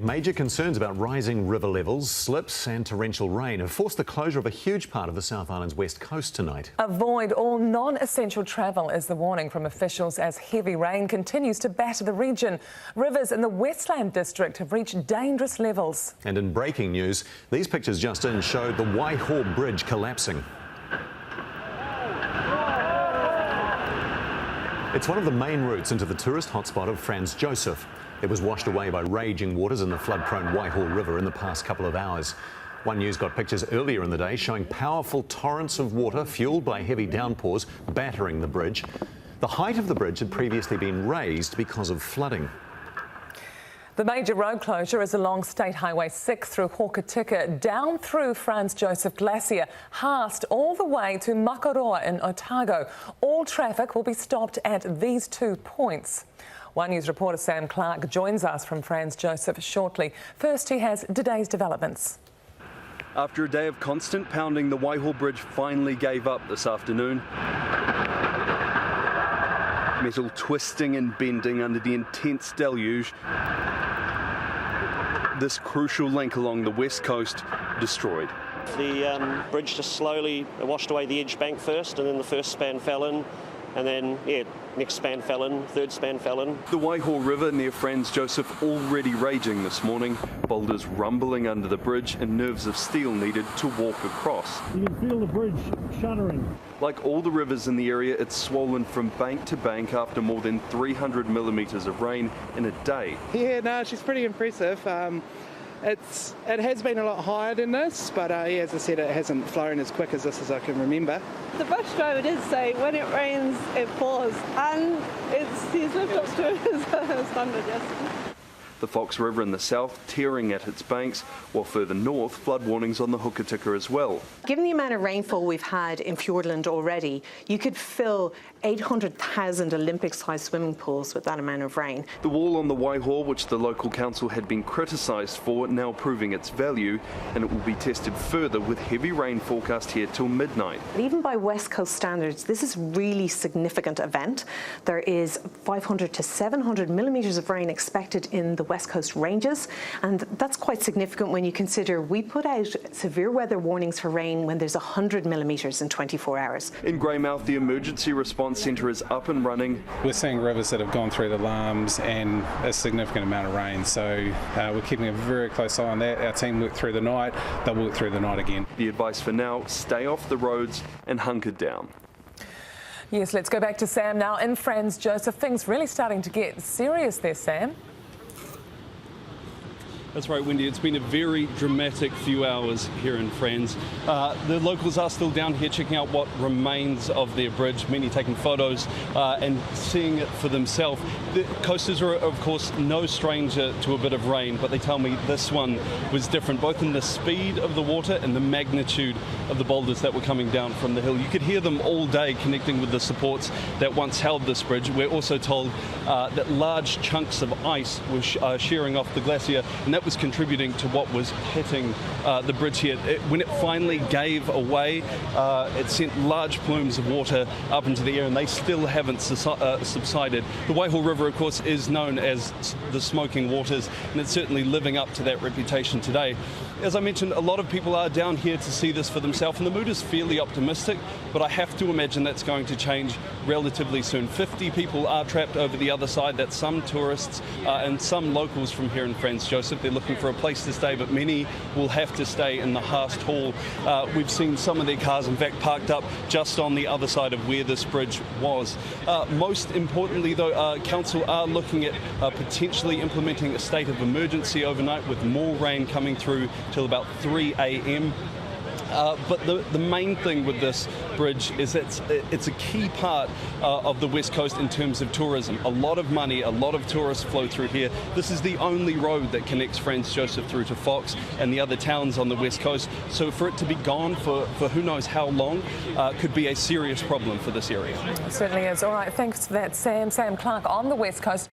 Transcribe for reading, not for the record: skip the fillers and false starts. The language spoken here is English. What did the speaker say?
Major concerns about rising river levels, slips and torrential rain have forced the closure of a huge part of the South Island's west coast tonight. Avoid all non-essential travel is the warning from officials as heavy rain continues to batter the region. Rivers in the Westland district have reached dangerous levels. And in breaking news, these pictures just in showed the Waiho Bridge collapsing. It's one of the main routes into the tourist hotspot of Franz Josef. It was washed away by raging waters in the flood-prone Waiho River in the past couple of hours. One News got pictures earlier in the day showing powerful torrents of water fuelled by heavy downpours battering the bridge. The height of the bridge had previously been raised because of flooding. The major road closure is along State Highway 6 through Hokitika, down through Franz Josef Glacier, Haast all the way to Makaroa in Otago. All traffic will be stopped at these 2 points. One News reporter Sam Clark joins us from Franz Josef shortly. First, he has today's developments. After a day of constant pounding, the Waiho Bridge finally gave up this afternoon. Metal twisting and bending under the intense deluge. This crucial link along the west coast destroyed. The bridge just slowly washed away the edge bank first, and then the first span fell in, and then, next span fell in, third span fell in. The Waiho River near Franz Josef already raging this morning, boulders rumbling under the bridge and nerves of steel needed to walk across. You can feel the bridge shuddering. Like all the rivers in the area, it's swollen from bank to bank after more than 300 millimetres of rain in a day. Yeah, no, she's pretty impressive. It has been a lot higher than this, but as I said, it hasn't flown as quick as this as I can remember. The bus driver did say when it rains, it pours, and he's lived up to his standard, yes. The Fox River in the south tearing at its banks, while further north, flood warnings on the Hokitika as well. Given the amount of rainfall we've had in Fiordland already, you could fill 800,000 Olympic-sized swimming pools with that amount of rain. The wall on the Waiho, which the local council had been criticised for, now proving its value, and it will be tested further with heavy rain forecast here till midnight. Even by West Coast standards, this is a really significant event. There is 500 to 700 millimetres of rain expected in the West Coast ranges, and that's quite significant when you consider we put out severe weather warnings for rain when there's 100 millimetres in 24 hours. In Greymouth, the emergency response centre is up and running. We're seeing rivers that have gone through the Lambs and a significant amount of rain, so we're keeping a very close eye on that. Our team worked through the night, they'll work through the night again. The advice for now, stay off the roads and hunker down. Yes, let's go back to Sam now in Franz Josef. Things really starting to get serious there, Sam. That's right, Wendy. It's been a very dramatic few hours here in Franz. The locals are still down here checking out what remains of their bridge, many taking photos and seeing it for themselves. The coasters are, of course, no stranger to a bit of rain, but they tell me this one was different, both in the speed of the water and the magnitude of the boulders that were coming down from the hill. You could hear them all day connecting with the supports that once held this bridge. We're also told that large chunks of ice were shearing off the glacier, and that was contributing to what was hitting the bridge here. When it finally gave away, it sent large plumes of water up into the air, and they still haven't subsided. The Waiho River, of course, is known as the smoking waters, and it's certainly living up to that reputation today. As I mentioned, a lot of people are down here to see this for themselves, and the mood is fairly optimistic, but I have to imagine that's going to change relatively soon. 50 people are trapped over the other side. That's some tourists and some locals from here in Franz Josef. They're looking for a place to stay, but many will have to stay in the Haast Hall. We've seen some of their cars, in fact, parked up just on the other side of where this bridge was. Most importantly, though, council are looking at potentially implementing a state of emergency overnight with more rain coming through till about 3 a.m. But the main thing with this bridge is it's a key part of the West Coast in terms of tourism. A lot of money, a lot of tourists flow through here. This is the only road that connects Franz Josef through to Fox and the other towns on the West Coast. So for it to be gone for who knows how long could be a serious problem for this area. It certainly is. All right, thanks for that, Sam. Sam Clark on the West Coast.